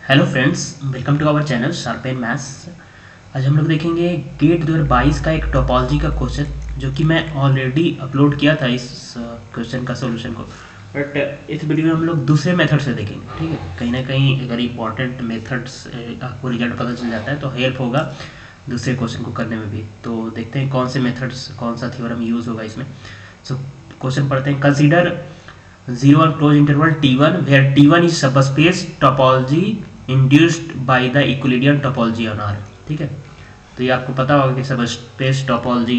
Hello friends, welcome to our channel sharp and maths. आज हम लोग देखेंगे गेट 2022 का एक टोपोलॉजी का क्वेश्चन जो कि मैं ऑलरेडी अपलोड किया था इस क्वेश्चन का सॉल्यूशन को। बट इस वीडियो में हम लोग दूसरे मेथड से देखेंगे। ठीक है, कहीं ना कहीं अगर इम्पॉर्टेंट मेथड्स आपको रिजल्ट पता चल जाता है तो हेल्प होगा दूसरे क्वेश्चन को करने में भी। तो देखते हैं कौन से मेथड्स, कौन सा थ्योरम यूज़ होगा इसमें। सो क्वेश्चन पढ़ते हैं। Consider 0 closed interval T1 where T1 is subspace topology induced by the Euclidean topology on R। ठीक है, तो ये आपको पता होगा कि सबस्पेस टोपोलॉजी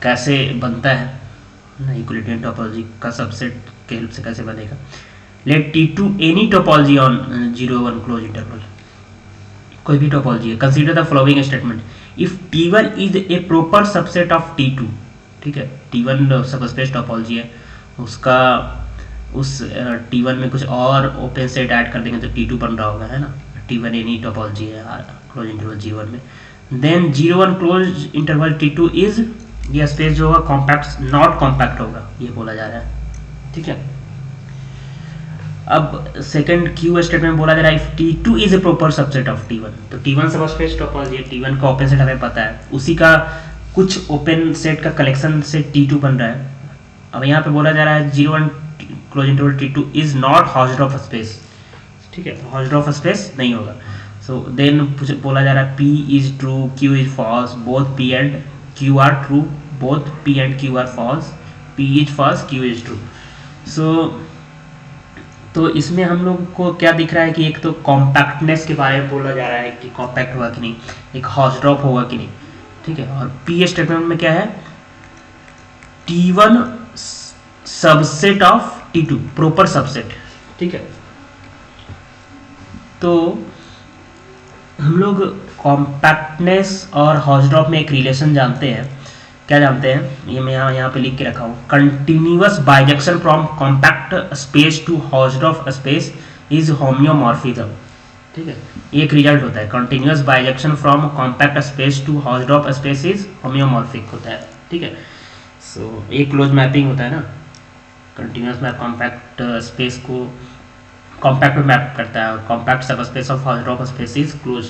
कैसे बनता है ना, यूक्लिडियन टोपोलॉजी का सबसेट के हेल्प से कैसे बनेगा। Let T2 any topology on 0 1 close interval, कोई भी टोपोलॉजी है। Consider the following statement, if T1 is a proper subset of T2। ठीक है, T1 सबस्पेस टोपोलॉजी है, उसका उस T1 में कुछ और ओपन सेट ऐड कर देंगे तो T2 बन रहा होगा, है ना। T1 एनी टोपोलॉजी है क्लोज इंटरवल G1 में। Then 0 1 close interval T2 is, ये स्पेस जो होगा कॉम्पैक्ट नॉट कॉम्पैक्ट होगा, ये बोला जा रहा है। ठीक है, अब सेकंड क्यू स्टेटमेंट बोला जा रहा है if T2 is a proper subset of T1। तो T1 सबस्पेस टोपोलॉजी है, T1 का ओपन सेट हमें पता है, उसी का कुछ ओपन सेट का कलेक्शन से T2 बन रहा है। अब यहाँ पे बोला जा रहा है 0 1 close interval T2 is not Hausdorff space. ठीक है, हॉजरॉफ स्पेस नहीं होगा। सो देन बोला जा रहा है P is true, Q is false, both P and Q are true, both P and Q are false, P is false, Q is true. So तो इसमें हम लोग को क्या दिख रहा है कि एक तो कॉम्पैक्टनेस के बारे में बोला जा रहा है कि कॉम्पैक्ट होगा कि नहीं, एक हॉजरॉफ होगा कि नहीं। ठीक है, और P स्टेटमेंट में क्या है, T1 subset of T2 proper subset. ठीक है, तो हम लोग कॉम्पैक्टनेस और हॉजरॉफ में एक रिलेशन जानते हैं। क्या जानते हैं, ये मैं यहाँ पे लिख के रखा हूँ। Continuous bijection from compact space to Hausdorff space is homeomorphism. ठीक है, एक रिजल्ट होता है, continuous bijection from compact space to Hausdorff space is homeomorphic होता है। ठीक है, सो एक क्लोज मैपिंग होता है ना, कंटिन्यूअस मैप कॉम्पैक्ट स्पेस को कॉम्पैक्ट में मैप करता है और compact subspace of Hausdorff space is close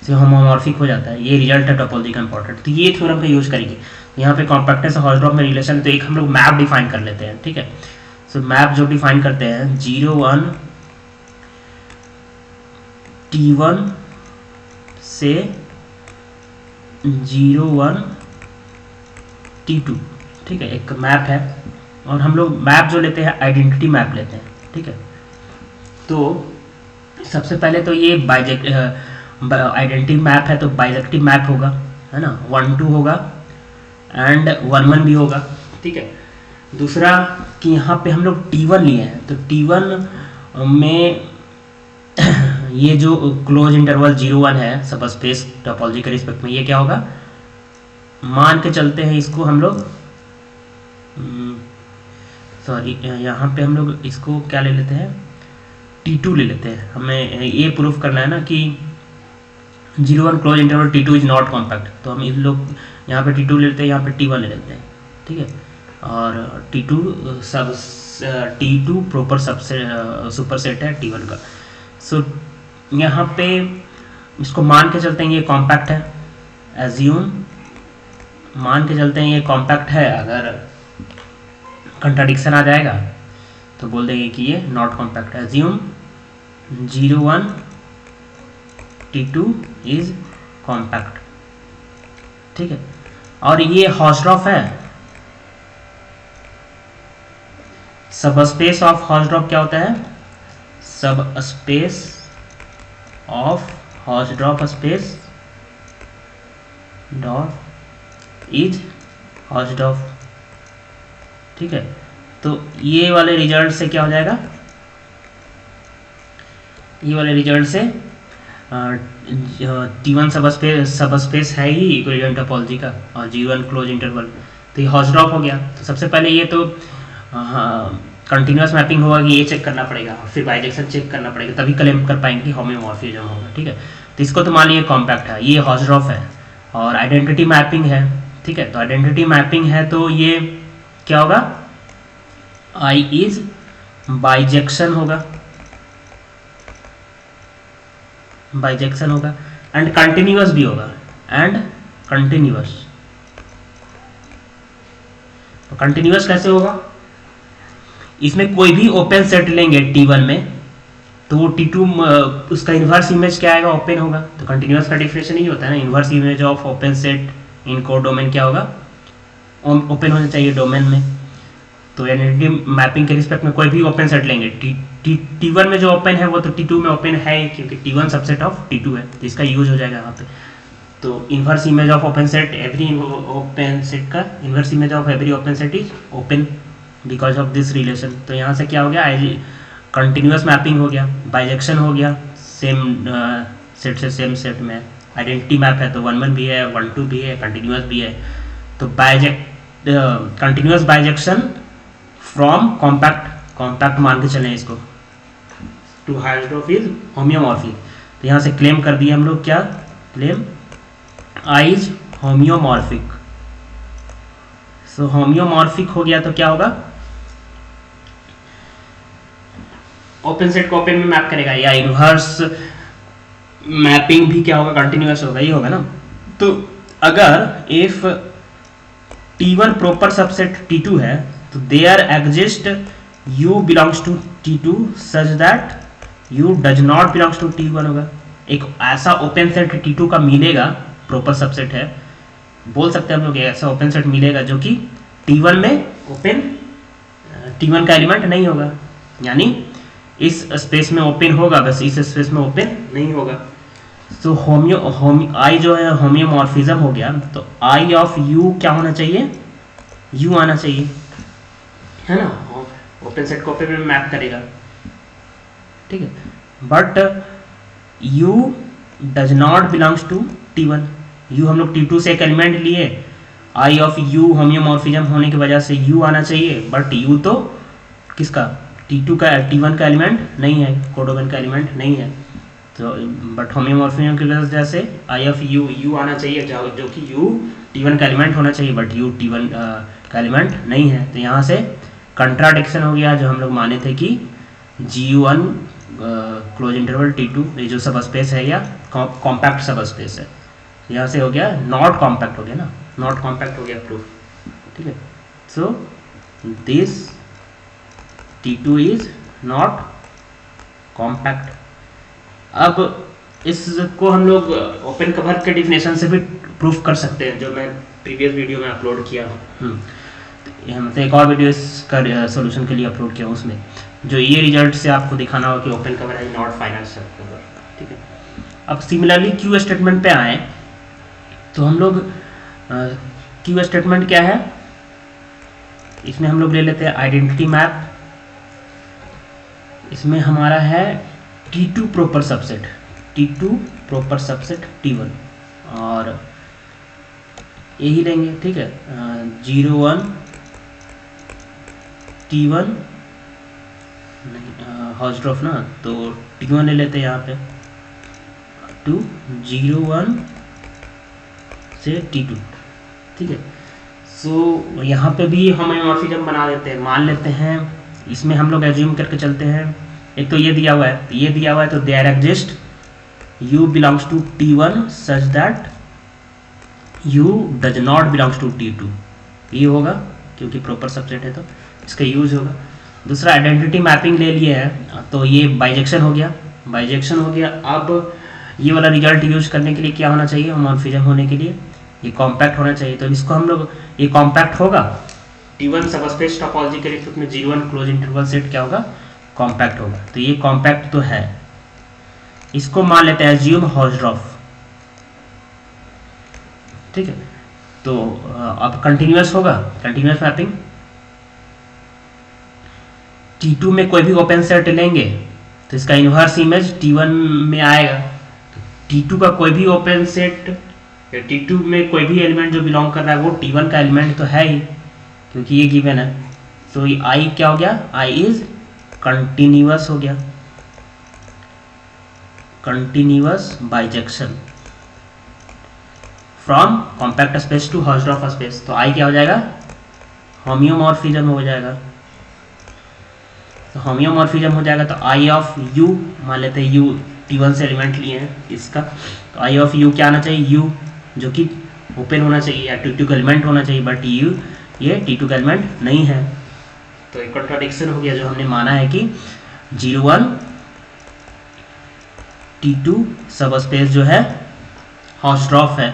से होमोमॉर्फिक हो जाता है। ये रिजल्ट है टोपोलॉजी का इंपॉर्टेंट, तो ये थ्योरम का यूज करेंगे। यहाँ पे कॉम्पैक्टनेस और हॉजरॉफ में रिलेशन है, तो एक हम लोग मैप डिफाइन कर लेते हैं। ठीक है, सो मैप जो डिफाइन करते हैं 0 1 T1 से 0 1 T2। ठीक है, एक मैप है और हम लोग मैप जो लेते हैं आइडेंटिटी मैप लेते हैं। ठीक है, तो सबसे पहले तो ये आइडेंटिटी मैप है तो बाइजेक्टिव मैप होगा, है ना। 1 2 होगा एंड 1 1 भी होगा। ठीक है, दूसरा कि यहाँ पे हम लोग T1 लिए हैं तो T1 में ये जो क्लोज इंटरवल 0 1 है सब स्पेस टोपोलॉजी के रिस्पेक्ट में, ये क्या होगा, मान के चलते हैं इसको हम लोग, सॉरी यहाँ पे हम लोग इसको क्या ले लेते हैं, T2 ले लेते हैं। हमें ये प्रूफ करना है ना कि 0 1 close interval T2 is not compact, तो हम इन लोग यहाँ पे T2 ले लेते हैं, यहाँ पे T1 ले लेते हैं। ठीक है, और T2 प्रॉपर सबसे सुपर सेट है T1 का। सो यहाँ पे इसको मान के चलते हैं ये कॉम्पैक्ट है, एज्यूम मान के चलते हैं ये कॉम्पैक्ट है। अगर कंट्राडिक्शन आ जाएगा तो बोल देंगे कि ये नॉट कॉम्पैक्ट है। Assume 0 1 T2 is compact. ठीक है, और ये हॉजरॉफ है, सब स्पेस ऑफ हॉजरॉफ क्या होता है, subspace of Hausdorff space dot is Hausdorff. ठीक है, तो ये वाले रिजल्ट से क्या हो जाएगा, ये वाले रिजल्ट से T1 सब स्पेस है ही यूक्लिडियन टोपोलॉजी का और 0 1 क्लोज इंटरवल, तो ये हॉजरॉफ हो गया। तो सबसे पहले ये तो कंटिन्यूअस मैपिंग होगा कि ये चेक करना पड़ेगा, फिर बाइजेक्शन चेक करना पड़ेगा, तभी क्लेम कर पाएंगे कि होम्योमॉर्फिज्म होगा। ठीक है, तो इसको तो मान लीजिए कॉम्पैक्ट है, ये हॉजरॉफ है और आइडेंटिटी मैपिंग है। ठीक है, तो आइडेंटिटी मैपिंग है तो ये क्या होगा, I इज बाइजेक्शन होगा। बाइजेक्शन होगा, एंड कंटिन्यूअस भी होगा, एंड कंटिन्यूअस। तो कंटिन्यूअस कैसे होगा, इसमें कोई भी ओपन सेट लेंगे T1 में तो वो T2 उसका इन्वर्स इमेज क्या आएगा, ओपन होगा। तो कंटिन्यूअस का डिफिनेशन ही होता है ना, inverse image of open set in codomain क्या होगा, ओपन होना चाहिए डोमेन में। तो आइडेंटिटी मैपिंग के रिस्पेक्ट में कोई भी ओपन सेट लेंगे, T1 में जो ओपन है वो तो T2 में ओपन है ही, क्योंकि T1 सबसेट ऑफ T2 है, तो इसका यूज हो जाएगा यहाँ पे। तो inverse image of open set, every open set का inverse image of every open set is open because of this relation. तो यहाँ से क्या हो गया, कंटिन्यूअस मैपिंग हो गया, बाइजेक्शन हो गया, सेम सेट से सेम सेट में आइडेंटिटी मैप है, तो 1 1 भी है, 1 2 भी है, कंटिन्यूअस भी है। तो कंटिन्यूअस बाइजेक्शन फ्रॉम कॉम्पैक्ट मान के चलें इसको, टू हाइड्रोफ इज होम्योमॉर्फिक। तो यहाँ से क्लेम कर दिए हम लोग, क्या क्लेम, आई इज होम्योमॉर्फिक। सो होम्योमॉर्फिक हो गया तो क्या होगा, ओपन सेट को ओपन में मैप करेगा, या इनवर्स मैपिंग भी क्या होगा, कंटिन्यूअस होगा, ये होगा ना। तो अगर if T1 proper subset T2 है तो there exist U belongs to T2 such that U does not belongs to T1 होगा। एक ऐसा ओपन सेट T2 का मिलेगा, प्रॉपर सबसेट है, बोल सकते हैं हम लोग ऐसा ओपन सेट मिलेगा जो कि T1 में ओपन, T1 का एलिमेंट नहीं होगा, यानी इस स्पेस में ओपन होगा, बस इस स्पेस में ओपन नहीं होगा। तो आई जो है होम्योमॉर्फिज्म हो गया, तो आई ऑफ यू क्या होना चाहिए, यू आना चाहिए, है ना, ओपन सेट को ओपन में मैप करेगा, ठीक है। But U does not belongs to T1, U हम लोग T2 से एक एलिमेंट लिए, आई ऑफ यू होम्योमॉर्फिज्म होने की वजह से यू आना चाहिए, बट यू तो किसका, T2 का, T1 का एलिमेंट नहीं है, कोडोमेन का एलिमेंट नहीं है। तो बट होम्योमॉर्फिज्म की वजह से आई ऑफ यू आना चाहिए, जो कि यू T1 का एलिमेंट होना चाहिए, बट यू T1 का एलिमेंट नहीं है। तो यहाँ से कंट्राडिक्शन हो गया, जो हम लोग माने थे कि G1 क्लोज इंटरवल T2 ये जो सब स्पेस है या कॉम्पैक्ट सब स्पेस है, यहाँ से हो गया नॉट कॉम्पैक्ट हो गया ना, नॉट कॉम्पैक्ट हो गया प्रूफ, ठीक है। So this T2 is not compact. अब इसको हम लोग ओपन कवर के डिफिनेशन से भी प्रूफ कर सकते हैं, जो मैं प्रीवियस वीडियो में अपलोड किया हूँ, मतलब एक और वीडियो इसका सॉल्यूशन के लिए अपलोड किया हूँ, उसमें जो ये रिजल्ट से आपको दिखाना हो कि ओपन कवर है नॉट फाइनाइट सब कवर, ठीक है। अब सिमिलरली क्यू स्टेटमेंट पे आए तो हम लोग क्यू स्टेटमेंट क्या है, इसमें हम लोग ले लेते हैं आइडेंटिटी मैप, इसमें हमारा है T2 proper subset, T2 proper subset T1, और यही लेंगे, ठीक है, 0 1 T1 नहीं, हॉस्ट्रॉफ ना, तो T1 ले लेते हैं यहाँ पे, टू 0 1 से T2, ठीक है। सो यहाँ पे भी हम होम्योमॉर्फिज्म बना देते हैं, मान लेते हैं, इसमें हम लोग एज्यूम करके चलते हैं, एक तो ये दिया हुआ है, ये दिया हुआ है, तो there exist U belongs to T1 such that U does not belongs to T2, ये होगा क्योंकि प्रॉपर सबसेट है तो इसका यूज होगा। दूसरा आइडेंटिटी मैपिंग ले लिए है, तो ये बाइजेक्शन हो गया, बाइजेक्शन हो गया। अब ये वाला रिजल्ट यूज करने के लिए क्या होना चाहिए, होमोमॉर्फिज्म होने के लिए ये कॉम्पैक्ट होना चाहिए, तो इसको हम लोग, ये कॉम्पैक्ट होगा, T1 सबस्पेस टोपोलॉजी के रिस्पेक्ट में 0 1 क्लोज इंटरवल सेट क्या होगा, कॉम्पैक्ट होगा। तो ये कॉम्पैक्ट तो है, इसको मान लेते हैं एज्यूम हॉस्ट्रॉफ, ठीक है। तो अब कंटिन्यूअस होगा, कंटिन्यूअस मैपिंग, T2 में कोई भी ओपन सेट लेंगे तो इसका इन्वर्स इमेज T1 में आएगा। T2 का कोई भी ओपन सेट, T2 में कोई भी एलिमेंट जो बिलोंग कर रहा है वो T1 का एलिमेंट तो है ही, क्योंकि ये गिवन है। तो ये I क्या हो गया, I इज कंटिन्यूअस हो गया, continuous bijection from compact space to Hausdorff space, तो I क्या हो जाएगा, होम्योमॉर्फिज्म हो जाएगा। तो होम्योमॉर्फिज्म हो जाएगा तो I ऑफ U मान लेते हैं, U T1 से एलिमेंट लिए हैं इसका, तो आई ऑफ यू क्या आना चाहिए, यू जो कि ओपन होना चाहिए या T2 का एलिमेंट होना चाहिए, बट यू ये T2 का एलिमेंट नहीं है। तो एक कॉन्ट्राडिक्शन हो गया जो हमने माना है कि 01 T2 सब स्पेस जो है हॉस्ट्रॉफ है,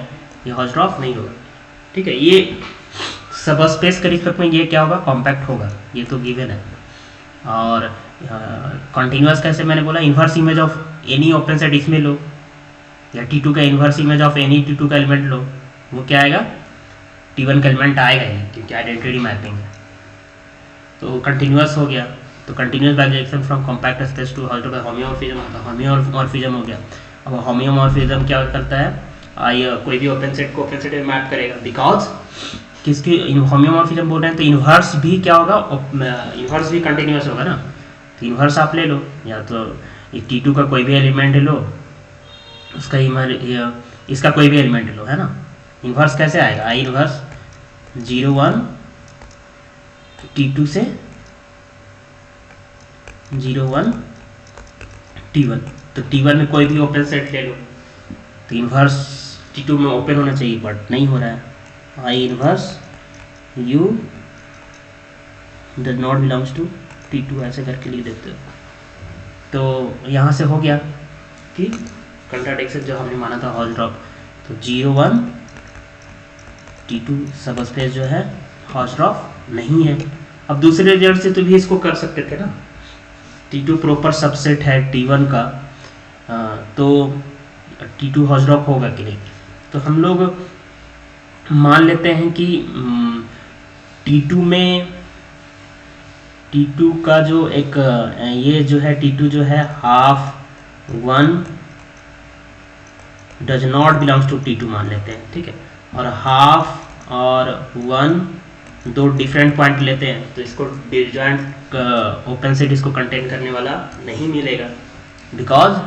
ये हॉस्ट्रॉफ नहीं होगा। ठीक है, ये सब स्पेस के रिस्पेक्ट में ये क्या होगा, कॉम्पैक्ट होगा, ये तो गिवन है। और कॉन्टिन्यूस कैसे मैंने बोला, inverse image of any open set इसमें लो, या T2 का inverse image of any T2 का एलिमेंट लो, वो क्या आएगा, T1 का एलिमेंट आएगा ही, क्योंकि आइडेंटिटी मैपिंग है। तो कंटिन्यूस हो गया, तो continuous bijection from compact space to homeomorphism, homeomorphism हो गया। अब होमियोमॉर्फिज्म क्या करता है, कोई भी ओपन सेट को ओपन सेट में मैप करेगा, बिकॉज किसकी होमियोमॉर्फिज्म बोल रहे हैं, तो इन्वर्स भी क्या होगा, इन्वर्स भी कंटिन्यूस होगा ना। तो इन्वर्स आप ले लो, या तो एक T2 का कोई भी एलिमेंट लो, उसका इसका कोई भी एलिमेंट लो, है ना। इन्वर्स कैसे आएगा, आई इन्वर्स 01 T2 से 01 T1, तो T1 में कोई भी ओपन सेट ले लो, तो इन्वर्स T2 में ओपन होना चाहिए, बट नहीं हो रहा है। I inverse U does not belongs to T2 ऐसे करके लिख देते हो। तो यहाँ से हो गया कि कंट्राडिक्शन जो हमने माना था हॉस्ट्रॉफ, तो 01 T2 सब स्पेस जो है हॉस्ट्रॉफ नहीं है। अब दूसरे रिजल्ट से तो भी इसको कर सकते थे ना, T2 प्रॉपर सबसेट है T1 का, तो T2 हॉस्ट्रॉफ होगा कि नहीं। तो हम लोग मान लेते हैं कि T2 में T2 का जो एक ये जो है T2 जो है half 1 does not belongs to T2 मान लेते हैं, ठीक है। और हाफ और 1 दो डिफरेंट पॉइंट लेते हैं, तो इसको डिसजॉइंट ओपन सेट इसको कंटेन करने वाला नहीं मिलेगा, बिकॉज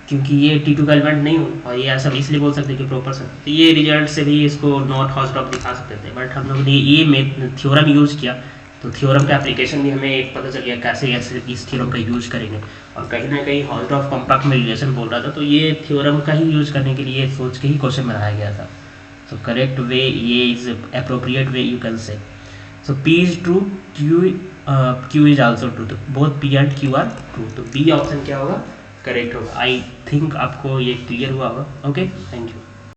क्योंकि ये T2 का एलिमेंट नहीं हो, और ये ऐसा इसलिए बोल सकते हैं कि प्रॉपर से, तो ये रिजल्ट से भी इसको नॉट हॉस्ट्रॉफ दिखा सकते थे। बट हम लोगों ने ये थ्योरम यूज़ किया, तो थ्योरम का एप्लीकेशन भी हमें एक पता चल गया कैसे ऐसे इस थ्योरम का यूज़ करेंगे। और कहीं ना कहीं हॉस्ट्रॉफ कॉम्पैक्ट में रिलेशन बोल रहा था, तो ये थ्योरम का ही यूज़ करने के लिए सोच के ही क्वेश्चन बनाया गया था। सो करेक्ट वे ये is appropriate way you can say. So P is true, Q is also true, तो both P and Q are true, तो B ऑप्शन क्या होगा, करेक्ट होगा। आई थिंक आपको ये क्लियर हुआ होगा। Okay, thank you.